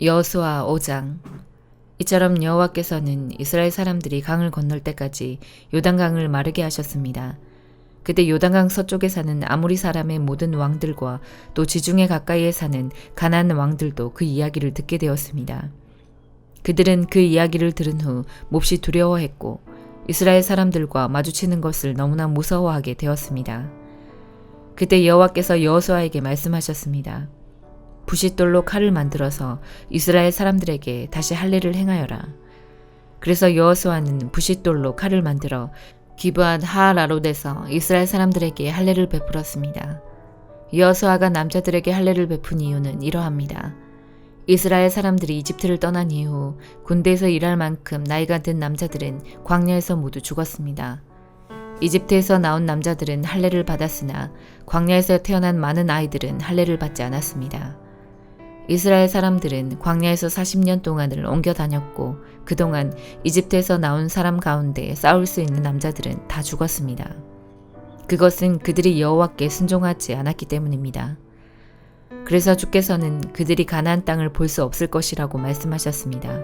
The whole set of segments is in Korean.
여호수아 5장. 이처럼 여호와께서는 이스라엘 사람들이 강을 건널 때까지 요단강을 마르게 하셨습니다. 그때 요단강 서쪽에 사는 아모리 사람의 모든 왕들과 또 지중해 가까이에 사는 가나안 왕들도 그 이야기를 듣게 되었습니다. 그들은 그 이야기를 들은 후 몹시 두려워했고 이스라엘 사람들과 마주치는 것을 너무나 무서워하게 되었습니다. 그때 여호와께서 여호수아에게 말씀하셨습니다. 부싯돌로 칼을 만들어서 이스라엘 사람들에게 다시 할례를 행하여라. 그래서 여호수아는 부싯돌로 칼을 만들어 기브앗 하알아롯에서 이스라엘 사람들에게 할례를 베풀었습니다. 여호수아가 남자들에게 할례를 베푼 이유는 이러합니다. 이스라엘 사람들이 이집트를 떠난 이후 군대에서 일할 만큼 나이가 든 남자들은 광야에서 모두 죽었습니다. 이집트에서 나온 남자들은 할례를 받았으나 광야에서 태어난 많은 아이들은 할례를 받지 않았습니다. 이스라엘 사람들은 광야에서 40년 동안을 옮겨 다녔고 그동안 이집트에서 나온 사람 가운데 싸울 수 있는 남자들은 다 죽었습니다. 그것은 그들이 여호와께 순종하지 않았기 때문입니다. 그래서 주께서는 그들이 가나안 땅을 볼 수 없을 것이라고 말씀하셨습니다.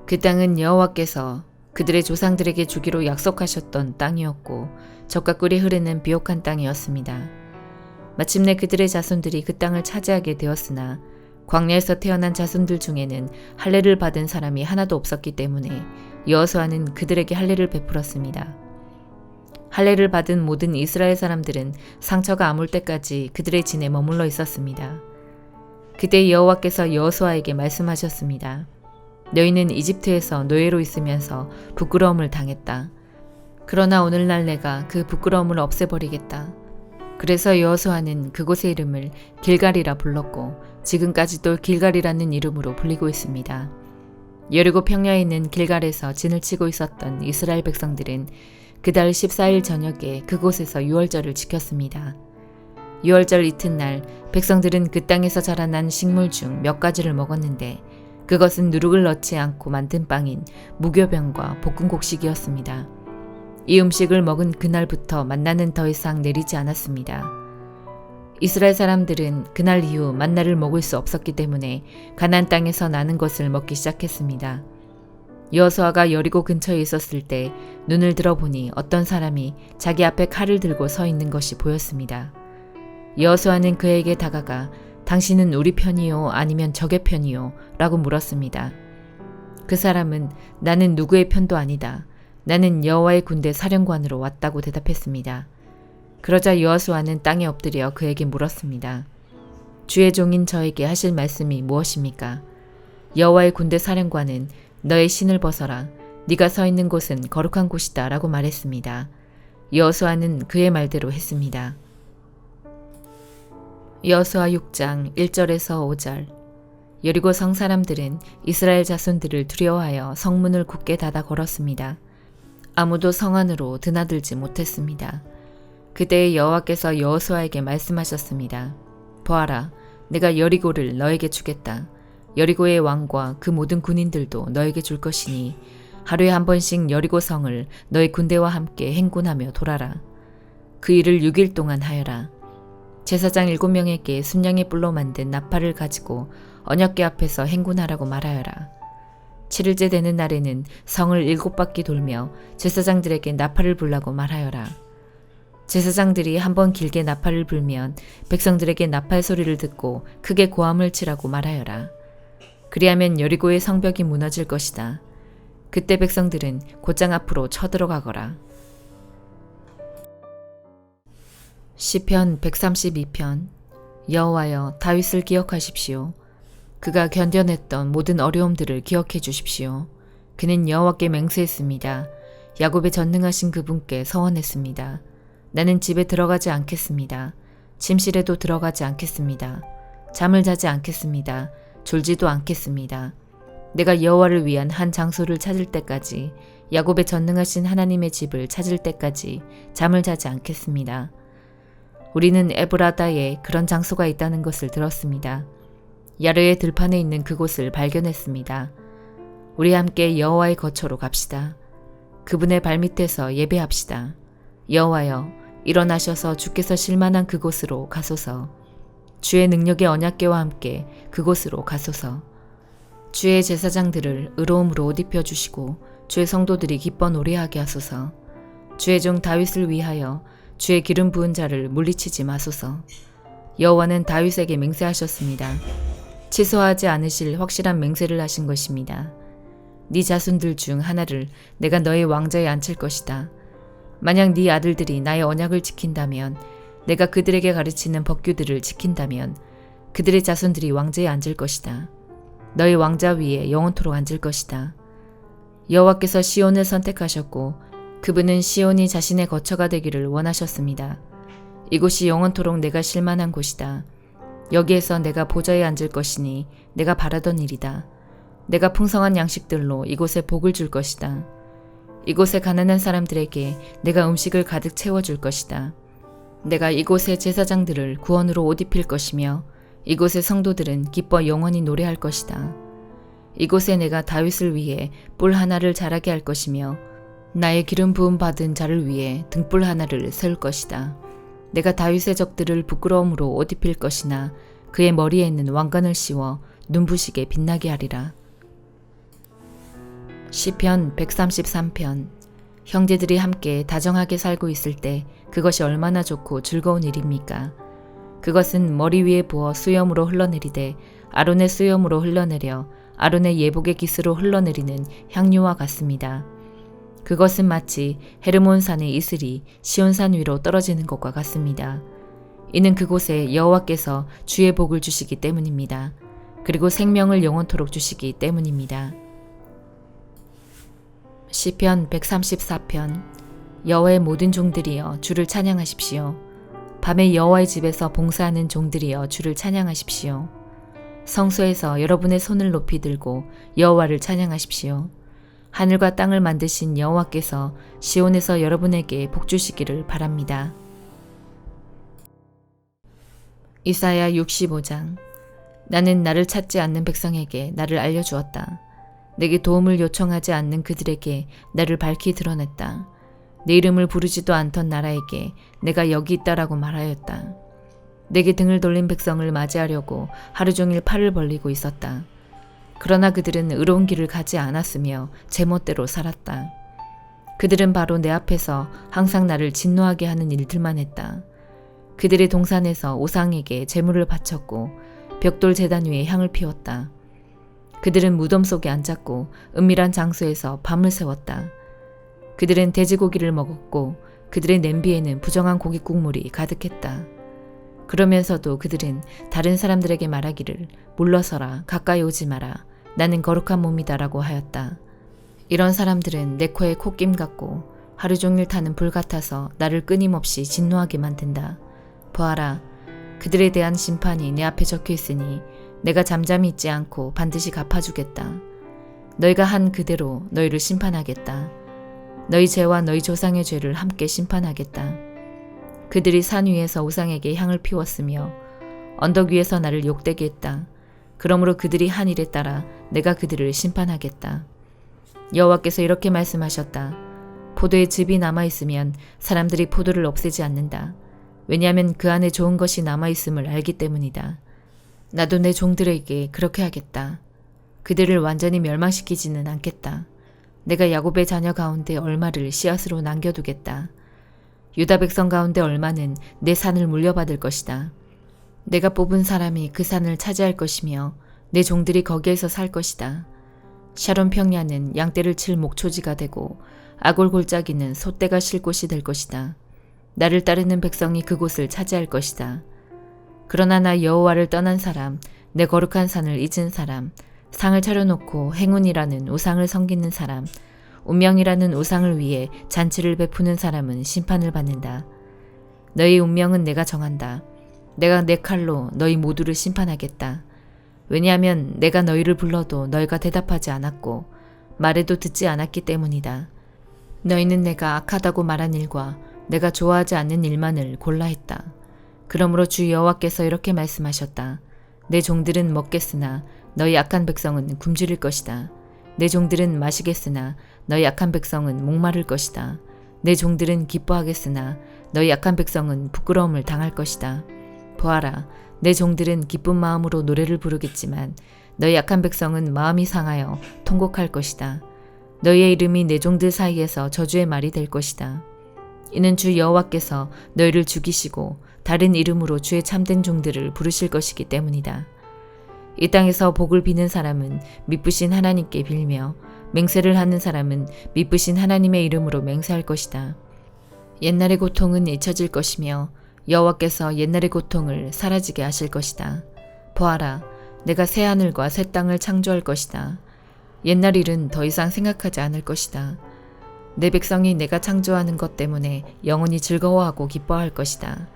그 땅은 여호와께서 그들의 조상들에게 주기로 약속하셨던 땅이었고 젖과 꿀이 흐르는 비옥한 땅이었습니다. 마침내 그들의 자손들이 그 땅을 차지하게 되었으나 광야에서 태어난 자손들 중에는 할례를 받은 사람이 하나도 없었기 때문에 여호수아는 그들에게 할례를 베풀었습니다. 할례를 받은 모든 이스라엘 사람들은 상처가 아물 때까지 그들의 진에 머물러 있었습니다. 그때 여호와께서 여호수아에게 말씀하셨습니다. 너희는 이집트에서 노예로 있으면서 부끄러움을 당했다. 그러나 오늘날 내가 그 부끄러움을 없애버리겠다. 그래서 여호수아는 그곳의 이름을 길갈이라 불렀고 지금까지도 길갈이라는 이름으로 불리고 있습니다. 여리고 평야에 있는 길갈에서 진을 치고 있었던 이스라엘 백성들은 그달 14일 저녁에 그곳에서 유월절을 지켰습니다. 유월절 이튿날 백성들은 그 땅에서 자라난 식물 중 몇 가지를 먹었는데 그것은 누룩을 넣지 않고 만든 빵인 무교병과 볶은 곡식이었습니다. 이 음식을 먹은 그날부터 만나는 더 이상 내리지 않았습니다. 이스라엘 사람들은 그날 이후 만나를 먹을 수 없었기 때문에 가나안 땅에서 나는 것을 먹기 시작했습니다. 여호수아가 여리고 근처에 있었을 때 눈을 들어보니 어떤 사람이 자기 앞에 칼을 들고 서 있는 것이 보였습니다. 여호수아는 그에게 다가가 당신은 우리 편이요 아니면 적의 편이요? 라고 물었습니다. 그 사람은 나는 누구의 편도 아니다. 나는 여호와의 군대 사령관으로 왔다고 대답했습니다. 그러자 여호수아는 땅에 엎드려 그에게 물었습니다. 주의 종인 저에게 하실 말씀이 무엇입니까? 여호와의 군대 사령관은 너의 신을 벗어라. 네가 서 있는 곳은 거룩한 곳이다 라고 말했습니다. 여호수아는 그의 말대로 했습니다. 여호수아 6장 1절에서 5절. 여리고 성 사람들은 이스라엘 자손들을 두려워하여 성문을 굳게 닫아 걸었습니다. 아무도 성 안으로 드나들지 못했습니다. 그때 여호와께서 여호수아에게 말씀하셨습니다. 보아라, 내가 여리고를 너에게 주겠다. 여리고의 왕과 그 모든 군인들도 너에게 줄 것이니 하루에 한 번씩 여리고 성을 너의 군대와 함께 행군하며 돌아라. 그 일을 6일 동안 하여라. 제사장 7명에게 순양의 뿔로 만든 나팔을 가지고 언약궤 앞에서 행군하라고 말하여라. 7일째 되는 날에는 성을 7바퀴 돌며 제사장들에게 나팔을 불라고 말하여라. 제사장들이 한번 길게 나팔을 불면 백성들에게 나팔 소리를 듣고 크게 고함을 치라고 말하여라. 그리하면 여리고의 성벽이 무너질 것이다. 그때 백성들은 곧장 앞으로 쳐들어가거라. 시편 132편. 여호와여, 다윗을 기억하십시오. 그가 견뎌냈던 모든 어려움들을 기억해 주십시오. 그는 여호와께 맹세했습니다. 야곱의 전능하신 그분께 서원했습니다. 나는 집에 들어가지 않겠습니다. 침실에도 들어가지 않겠습니다. 잠을 자지 않겠습니다. 졸지도 않겠습니다. 내가 여호와를 위한 한 장소를 찾을 때까지, 야곱의 전능하신 하나님의 집을 찾을 때까지 잠을 자지 않겠습니다. 우리는 에브라다에 그런 장소가 있다는 것을 들었습니다. 야르의 들판에 있는 그곳을 발견했습니다. 우리 함께 여호와의 거처로 갑시다. 그분의 발밑에서 예배합시다. 여호와여, 일어나셔서 주께서 실만한 그곳으로 가소서. 주의 능력의 언약궤와 함께 그곳으로 가소서. 주의 제사장들을 의로움으로 옷 입혀주시고 주의 성도들이 기뻐 노래하게 하소서. 주의 종 다윗을 위하여 주의 기름 부은 자를 물리치지 마소서. 여호와는 다윗에게 맹세하셨습니다. 취소하지 않으실 확실한 맹세를 하신 것입니다. 네 자손들 중 하나를 내가 너의 왕좌에 앉힐 것이다. 만약 네 아들들이 나의 언약을 지킨다면, 내가 그들에게 가르치는 법규들을 지킨다면 그들의 자손들이 왕좌에 앉을 것이다. 너의 왕좌 위에 영원토록 앉을 것이다. 여호와께서 시온을 선택하셨고 그분은 시온이 자신의 거처가 되기를 원하셨습니다. 이곳이 영원토록 내가 실만한 곳이다. 여기에서 내가 보좌에 앉을 것이니 내가 바라던 일이다. 내가 풍성한 양식들로 이곳에 복을 줄 것이다. 이곳에 가난한 사람들에게 내가 음식을 가득 채워줄 것이다. 내가 이곳의 제사장들을 구원으로 옷 입힐 것이며 이곳의 성도들은 기뻐 영원히 노래할 것이다. 이곳에 내가 다윗을 위해 뿔 하나를 자라게 할 것이며 나의 기름 부음 받은 자를 위해 등불 하나를 세울 것이다. 내가 다윗의 적들을 부끄러움으로 옷 입힐 것이나 그의 머리에 있는 왕관을 씌워 눈부시게 빛나게 하리라. 시편 133편. 형제들이 함께 다정하게 살고 있을 때 그것이 얼마나 좋고 즐거운 일입니까? 그것은 머리 위에 부어 수염으로 흘러내리되 아론의 수염으로 흘러내려 아론의 예복의 깃으로 흘러내리는 향유와 같습니다. 그것은 마치 헤르몬 산의 이슬이 시온산 위로 떨어지는 것과 같습니다. 이는 그곳에 여호와께서 주의 복을 주시기 때문입니다. 그리고 생명을 영원토록 주시기 때문입니다. 시편 134편. 여호와의 모든 종들이여 주를 찬양하십시오. 밤에 여호와의 집에서 봉사하는 종들이여 주를 찬양하십시오. 성소에서 여러분의 손을 높이 들고 여호와를 찬양하십시오. 하늘과 땅을 만드신 여호와께서 시온에서 여러분에게 복 주시기를 바랍니다. 이사야 65장. 나는 나를 찾지 않는 백성에게 나를 알려주었다. 내게 도움을 요청하지 않는 그들에게 나를 밝히 드러냈다. 내 이름을 부르지도 않던 나라에게 내가 여기 있다라고 말하였다. 내게 등을 돌린 백성을 맞이하려고 하루 종일 팔을 벌리고 있었다. 그러나 그들은 의로운 길을 가지 않았으며 제멋대로 살았다. 그들은 바로 내 앞에서 항상 나를 진노하게 하는 일들만 했다. 그들의 동산에서 우상에게 제물을 바쳤고 벽돌 제단 위에 향을 피웠다. 그들은 무덤 속에 앉았고 은밀한 장소에서 밤을 새웠다. 그들은 돼지고기를 먹었고 그들의 냄비에는 부정한 고기 국물이 가득했다. 그러면서도 그들은 다른 사람들에게 말하기를 물러서라, 가까이 오지 마라, 나는 거룩한 몸이다라고 하였다. 이런 사람들은 내 코에 콧김 같고 하루 종일 타는 불 같아서 나를 끊임없이 진노하게 만든다. 보아라, 그들에 대한 심판이 내 앞에 적혀 있으니 내가 잠잠히 있지 않고 반드시 갚아주겠다. 너희가 한 그대로 너희를 심판하겠다. 너희 죄와 너희 조상의 죄를 함께 심판하겠다. 그들이 산 위에서 우상에게 향을 피웠으며 언덕 위에서 나를 욕되게 했다. 그러므로 그들이 한 일에 따라 내가 그들을 심판하겠다. 여호와께서 이렇게 말씀하셨다. 포도의 즙이 남아있으면 사람들이 포도를 없애지 않는다. 왜냐하면 그 안에 좋은 것이 남아있음을 알기 때문이다. 나도 내 종들에게 그렇게 하겠다. 그들을 완전히 멸망시키지는 않겠다. 내가 야곱의 자녀 가운데 얼마를 씨앗으로 남겨두겠다. 유다 백성 가운데 얼마는 내 산을 물려받을 것이다. 내가 뽑은 사람이 그 산을 차지할 것이며 내 종들이 거기에서 살 것이다. 샤론 평야는 양떼를 칠 목초지가 되고 아골 골짜기는 소떼가 쉴 곳이 될 것이다. 나를 따르는 백성이 그곳을 차지할 것이다. 그러나 나 여호와를 떠난 사람, 내 거룩한 산을 잊은 사람, 상을 차려놓고 행운이라는 우상을 섬기는 사람, 운명이라는 우상을 위해 잔치를 베푸는 사람은 심판을 받는다. 너희 운명은 내가 정한다. 내가 내 칼로 너희 모두를 심판하겠다. 왜냐하면 내가 너희를 불러도 너희가 대답하지 않았고 말해도 듣지 않았기 때문이다. 너희는 내가 악하다고 말한 일과 내가 좋아하지 않는 일만을 골라 했다. 그러므로 주 여호와께서 이렇게 말씀하셨다. 내 종들은 먹겠으나 너희 악한 백성은 굶주릴 것이다. 내 종들은 마시겠으나 너희 악한 백성은 목마를 것이다. 내 종들은 기뻐하겠으나 너희 악한 백성은 부끄러움을 당할 것이다. 보아라, 내 종들은 기쁜 마음으로 노래를 부르겠지만 너희 악한 백성은 마음이 상하여 통곡할 것이다. 너희의 이름이 내 종들 사이에서 저주의 말이 될 것이다. 이는 주 여호와께서 너희를 죽이시고 다른 이름으로 주의 참된 종들을 부르실 것이기 때문이다. 이 땅에서 복을 비는 사람은 미쁘신 하나님께 빌며 맹세를 하는 사람은 미쁘신 하나님의 이름으로 맹세할 것이다. 옛날의 고통은 잊혀질 것이며 여호와께서 옛날의 고통을 사라지게 하실 것이다. 보아라, 내가 새 하늘과 새 땅을 창조할 것이다. 옛날 일은 더 이상 생각하지 않을 것이다. 내 백성이 내가 창조하는 것 때문에 영원히 즐거워하고 기뻐할 것이다.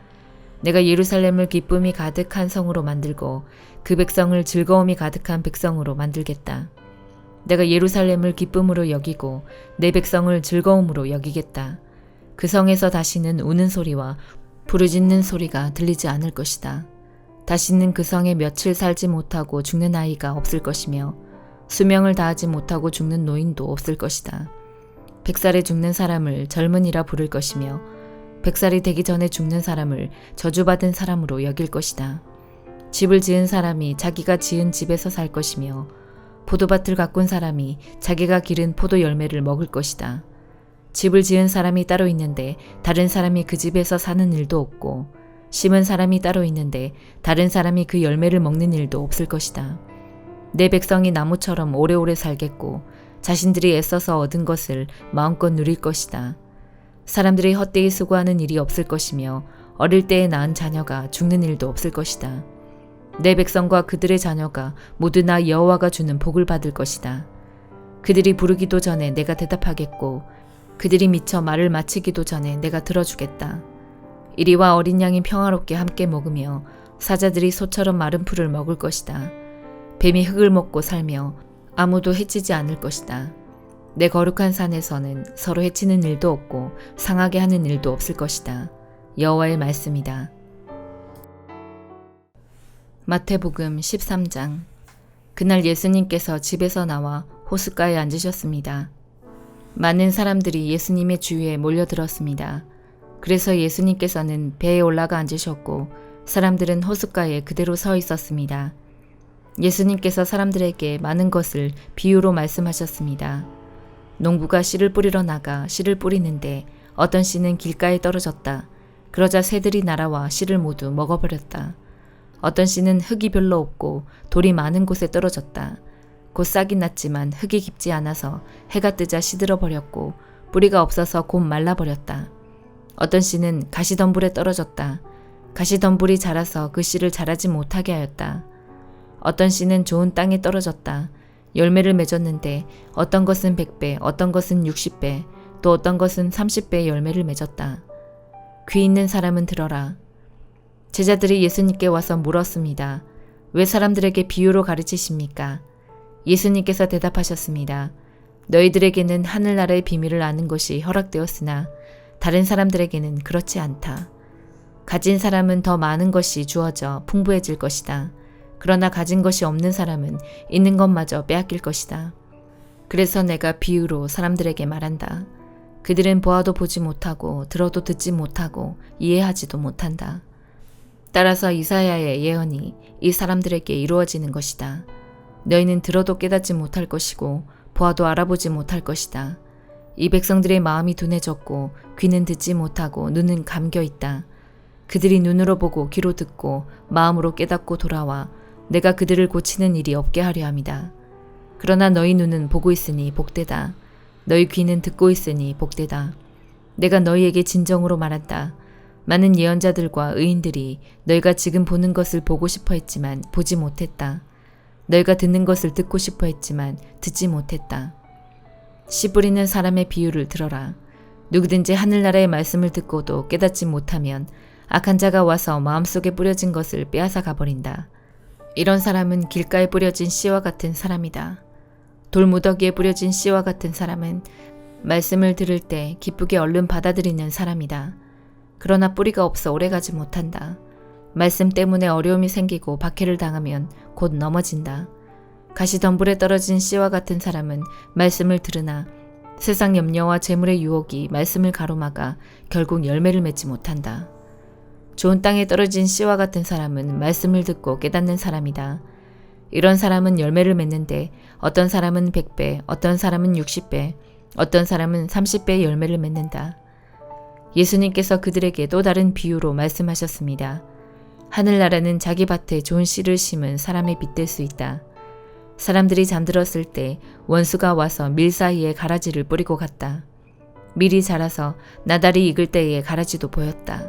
내가 예루살렘을 기쁨이 가득한 성으로 만들고 그 백성을 즐거움이 가득한 백성으로 만들겠다. 내가 예루살렘을 기쁨으로 여기고 내 백성을 즐거움으로 여기겠다. 그 성에서 다시는 우는 소리와 부르짖는 소리가 들리지 않을 것이다. 다시는 그 성에 며칠 살지 못하고 죽는 아이가 없을 것이며 수명을 다하지 못하고 죽는 노인도 없을 것이다. 100살에 죽는 사람을 젊은이라 부를 것이며 100살이 되기 전에 죽는 사람을 저주받은 사람으로 여길 것이다. 집을 지은 사람이 자기가 지은 집에서 살 것이며 포도밭을 가꾼 사람이 자기가 기른 포도 열매를 먹을 것이다. 집을 지은 사람이 따로 있는데 다른 사람이 그 집에서 사는 일도 없고 심은 사람이 따로 있는데 다른 사람이 그 열매를 먹는 일도 없을 것이다. 내 백성이 나무처럼 오래오래 살겠고 자신들이 애써서 얻은 것을 마음껏 누릴 것이다. 사람들이 헛되이 수고하는 일이 없을 것이며 어릴 때에 낳은 자녀가 죽는 일도 없을 것이다. 내 백성과 그들의 자녀가 모두 나 여호와가 주는 복을 받을 것이다. 그들이 부르기도 전에 내가 대답하겠고 그들이 미쳐 말을 마치기도 전에 내가 들어주겠다. 이리와 어린 양이 평화롭게 함께 먹으며 사자들이 소처럼 마른 풀을 먹을 것이다. 뱀이 흙을 먹고 살며 아무도 해치지 않을 것이다. 내 거룩한 산에서는 서로 해치는 일도 없고 상하게 하는 일도 없을 것이다. 여호와의 말씀이다. 마태복음 13장. 그날 예수님께서 집에서 나와 호숫가에 앉으셨습니다. 많은 사람들이 예수님의 주위에 몰려들었습니다. 그래서 예수님께서는 배에 올라가 앉으셨고 사람들은 호숫가에 그대로 서 있었습니다. 예수님께서 사람들에게 많은 것을 비유로 말씀하셨습니다. 농부가 씨를 뿌리러 나가 씨를 뿌리는데 어떤 씨는 길가에 떨어졌다. 그러자 새들이 날아와 씨를 모두 먹어버렸다. 어떤 씨는 흙이 별로 없고 돌이 많은 곳에 떨어졌다. 곧 싹이 났지만 흙이 깊지 않아서 해가 뜨자 시들어 버렸고 뿌리가 없어서 곧 말라버렸다. 어떤 씨는 가시덤불에 떨어졌다. 가시덤불이 자라서 그 씨를 자라지 못하게 하였다. 어떤 씨는 좋은 땅에 떨어졌다. 열매를 맺었는데 어떤 것은 100배, 어떤 것은 60배, 또 어떤 것은 30배의 열매를 맺었다. 귀 있는 사람은 들어라. 제자들이 예수님께 와서 물었습니다. 왜 사람들에게 비유로 가르치십니까? 예수님께서 대답하셨습니다. 너희들에게는 하늘나라의 비밀을 아는 것이 허락되었으나 다른 사람들에게는 그렇지 않다. 가진 사람은 더 많은 것이 주어져 풍부해질 것이다. 그러나 가진 것이 없는 사람은 있는 것마저 빼앗길 것이다. 그래서 내가 비유로 사람들에게 말한다. 그들은 보아도 보지 못하고 들어도 듣지 못하고 이해하지도 못한다. 따라서 이사야의 예언이 이 사람들에게 이루어지는 것이다. 너희는 들어도 깨닫지 못할 것이고 보아도 알아보지 못할 것이다. 이 백성들의 마음이 둔해졌고 귀는 듣지 못하고 눈은 감겨 있다. 그들이 눈으로 보고 귀로 듣고 마음으로 깨닫고 돌아와 내가 그들을 고치는 일이 없게 하려 함이다. 그러나 너희 눈은 보고 있으니 복되다. 너희 귀는 듣고 있으니 복되다. 내가 너희에게 진정으로 말한다. 많은 예언자들과 의인들이 너희가 지금 보는 것을 보고 싶어 했지만 보지 못했다. 너희가 듣는 것을 듣고 싶어 했지만 듣지 못했다. 씨 뿌리는 사람의 비유를 들어라. 누구든지 하늘나라의 말씀을 듣고도 깨닫지 못하면 악한 자가 와서 마음속에 뿌려진 것을 빼앗아 가버린다. 이런 사람은 길가에 뿌려진 씨와 같은 사람이다. 돌무더기에 뿌려진 씨와 같은 사람은 말씀을 들을 때 기쁘게 얼른 받아들이는 사람이다. 그러나 뿌리가 없어 오래가지 못한다. 말씀 때문에 어려움이 생기고 박해를 당하면 곧 넘어진다. 가시덤불에 떨어진 씨와 같은 사람은 말씀을 들으나 세상 염려와 재물의 유혹이 말씀을 가로막아 결국 열매를 맺지 못한다. 좋은 땅에 떨어진 씨와 같은 사람은 말씀을 듣고 깨닫는 사람이다. 이런 사람은 열매를 맺는데 어떤 사람은 100배, 어떤 사람은 60배, 어떤 사람은 30배의 열매를 맺는다. 예수님께서 그들에게 또 다른 비유로 말씀하셨습니다. 하늘나라는 자기 밭에 좋은 씨를 심은 사람의 빗될 수 있다. 사람들이 잠들었을 때 원수가 와서 밀 사이에 가라지를 뿌리고 갔다. 밀이 자라서 나달이 익을 때에 가라지도 보였다.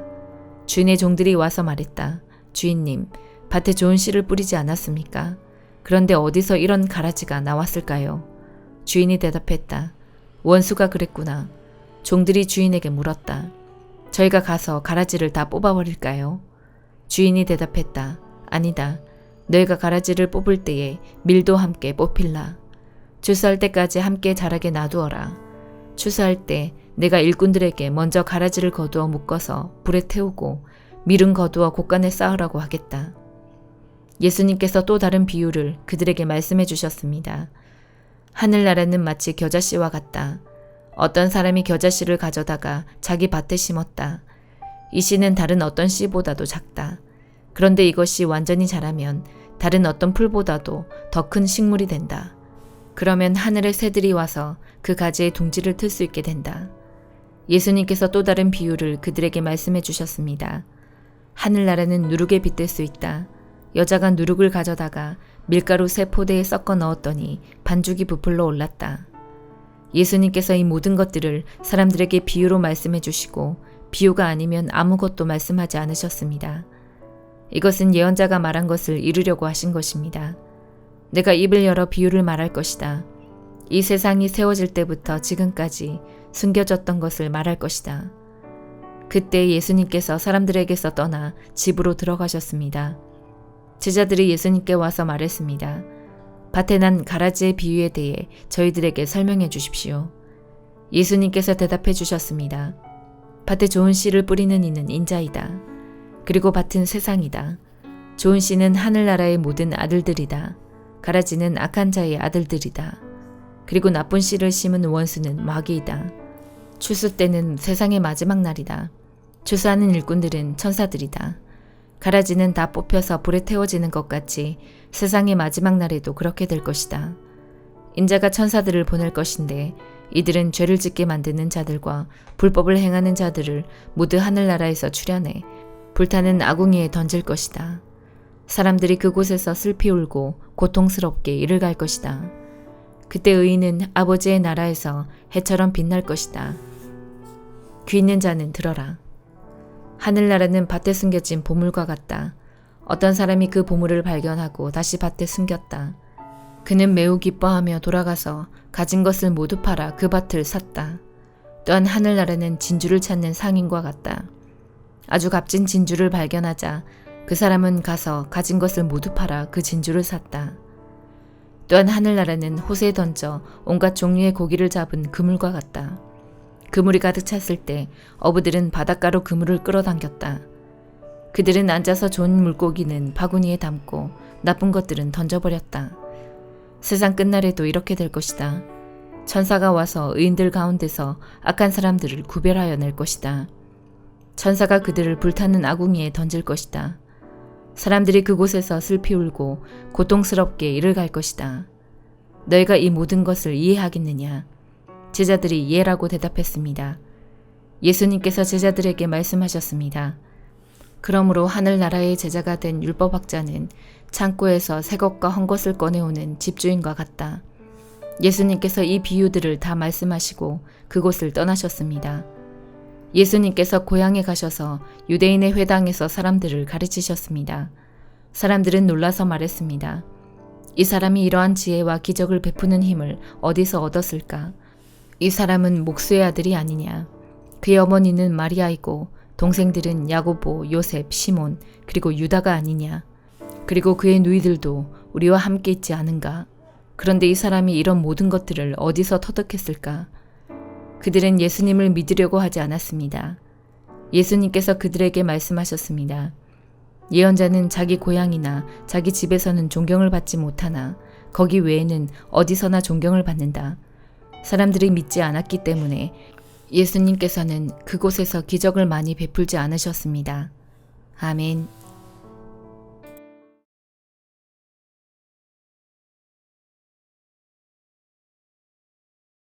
주인의 종들이 와서 말했다. 주인님, 밭에 좋은 씨를 뿌리지 않았습니까? 그런데 어디서 이런 가라지가 나왔을까요? 주인이 대답했다. 원수가 그랬구나. 종들이 주인에게 물었다. 저희가 가서 가라지를 다 뽑아버릴까요? 주인이 대답했다. 아니다. 너희가 가라지를 뽑을 때에 밀도 함께 뽑힐라. 추수할 때까지 함께 자라게 놔두어라. 추수할 때 내가 일꾼들에게 먼저 가라지를 거두어 묶어서 불에 태우고 밀은 거두어 곳간에 쌓으라고 하겠다. 예수님께서 또 다른 비유를 그들에게 말씀해 주셨습니다. 하늘나라는 마치 겨자씨와 같다. 어떤 사람이 겨자씨를 가져다가 자기 밭에 심었다. 이 씨는 다른 어떤 씨보다도 작다. 그런데 이것이 완전히 자라면 다른 어떤 풀보다도 더 큰 식물이 된다. 그러면 하늘의 새들이 와서 그 가지에 둥지를 틀 수 있게 된다. 예수님께서 또 다른 비유를 그들에게 말씀해 주셨습니다. 하늘나라는 누룩에 빗댈 수 있다. 여자가 누룩을 가져다가 밀가루 3포대에 섞어 넣었더니 반죽이 부풀러 올랐다. 예수님께서 이 모든 것들을 사람들에게 비유로 말씀해 주시고 비유가 아니면 아무것도 말씀하지 않으셨습니다. 이것은 예언자가 말한 것을 이루려고 하신 것입니다. 내가 입을 열어 비유를 말할 것이다. 이 세상이 세워질 때부터 지금까지 숨겨졌던 것을 말할 것이다. 그때 예수님께서 사람들에게서 떠나 집으로 들어가셨습니다. 제자들이 예수님께 와서 말했습니다. 밭에 난 가라지의 비유에 대해 저희들에게 설명해 주십시오. 예수님께서 대답해 주셨습니다. 밭에 좋은 씨를 뿌리는 이는 인자이다. 그리고 밭은 세상이다. 좋은 씨는 하늘나라의 모든 아들들이다. 가라지는 악한 자의 아들들이다. 그리고 나쁜 씨를 심은 원수는 마귀이다. 추수 때는 세상의 마지막 날이다. 추수하는 일꾼들은 천사들이다. 가라지는 다 뽑혀서 불에 태워지는 것 같이 세상의 마지막 날에도 그렇게 될 것이다. 인자가 천사들을 보낼 것인데 이들은 죄를 짓게 만드는 자들과 불법을 행하는 자들을 모두 하늘나라에서 출현해 불타는 아궁이에 던질 것이다. 사람들이 그곳에서 슬피 울고 고통스럽게 이를 갈 것이다. 그때 의인은 아버지의 나라에서 해처럼 빛날 것이다. 귀 있는 자는 들어라. 하늘나라는 밭에 숨겨진 보물과 같다. 어떤 사람이 그 보물을 발견하고 다시 밭에 숨겼다. 그는 매우 기뻐하며 돌아가서 가진 것을 모두 팔아 그 밭을 샀다. 또한 하늘나라는 진주를 찾는 상인과 같다. 아주 값진 진주를 발견하자 그 사람은 가서 가진 것을 모두 팔아 그 진주를 샀다. 또한 하늘나라는 호수에 던져 온갖 종류의 고기를 잡은 그물과 같다. 그물이 가득 찼을 때 어부들은 바닷가로 그물을 끌어당겼다. 그들은 앉아서 좋은 물고기는 바구니에 담고 나쁜 것들은 던져버렸다. 세상 끝날에도 이렇게 될 것이다. 천사가 와서 의인들 가운데서 악한 사람들을 구별하여 낼 것이다. 천사가 그들을 불타는 아궁이에 던질 것이다. 사람들이 그곳에서 슬피 울고 고통스럽게 이를 갈 것이다. 너희가 이 모든 것을 이해하겠느냐? 제자들이 예라고 대답했습니다. 예수님께서 제자들에게 말씀하셨습니다. 그러므로 하늘나라의 제자가 된 율법학자는 창고에서 새 것과 헌 것을 꺼내오는 집주인과 같다. 예수님께서 이 비유들을 다 말씀하시고 그곳을 떠나셨습니다. 예수님께서 고향에 가셔서 유대인의 회당에서 사람들을 가르치셨습니다. 사람들은 놀라서 말했습니다. 이 사람이 이러한 지혜와 기적을 베푸는 힘을 어디서 얻었을까? 이 사람은 목수의 아들이 아니냐? 그의 어머니는 마리아이고 동생들은 야고보, 요셉, 시몬, 그리고 유다가 아니냐? 그리고 그의 누이들도 우리와 함께 있지 않은가? 그런데 이 사람이 이런 모든 것들을 어디서 터득했을까? 그들은 예수님을 믿으려고 하지 않았습니다. 예수님께서 그들에게 말씀하셨습니다. 예언자는 자기 고향이나 자기 집에서는 존경을 받지 못하나 거기 외에는 어디서나 존경을 받는다. 사람들이 믿지 않았기 때문에 예수님께서는 그곳에서 기적을 많이 베풀지 않으셨습니다. 아멘.